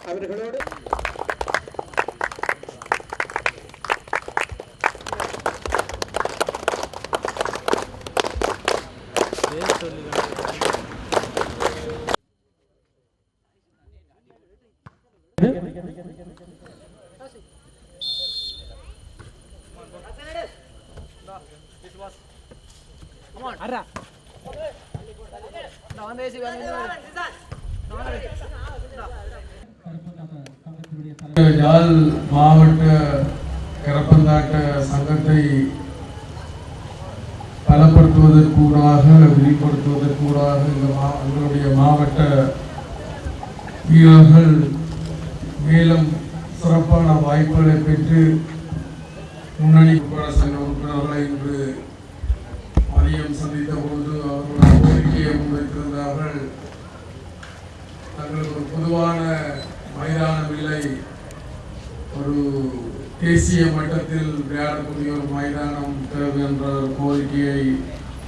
அவர்களோடு யாழ் மாவட்ட கரப்பந்தாட்ட சங்கத்தை பலப்படுத்துவதற்கூடாக விரிவுபடுத்துவதற்கூடாக எங்களுடைய மாவட்ட வீரர்கள் மேலும் சிறப்பான வாய்ப்புகளை பெற்று முன்னணி சங்க உறுப்பினர்களை இன்று மதியம் சந்தித்த போது அவர்கள் கோரிக்கையை முன்வைத்திருந்தார்கள். தங்களுக்கு ஒரு பொதுவான மைதானம் இல்லை, ஒரு தேசிய மட்டத்தில் விளையாடக்கூடிய ஒரு மைதானம் தேவை என்ற ஒரு கோரிக்கையை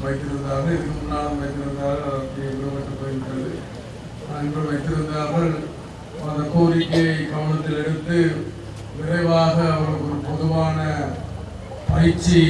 வைத்திருந்தார்கள். இதுக்கு முன்னாலும் வைத்திருந்தார்கள், விடுபட்டு போயிருக்கிறது. அன்று வைத்திருந்தார்கள். அந்த கோரிக்கையை கவனத்தில் எடுத்து விரைவாக அவர்களுக்கு ஒரு பொதுவான பயிற்சி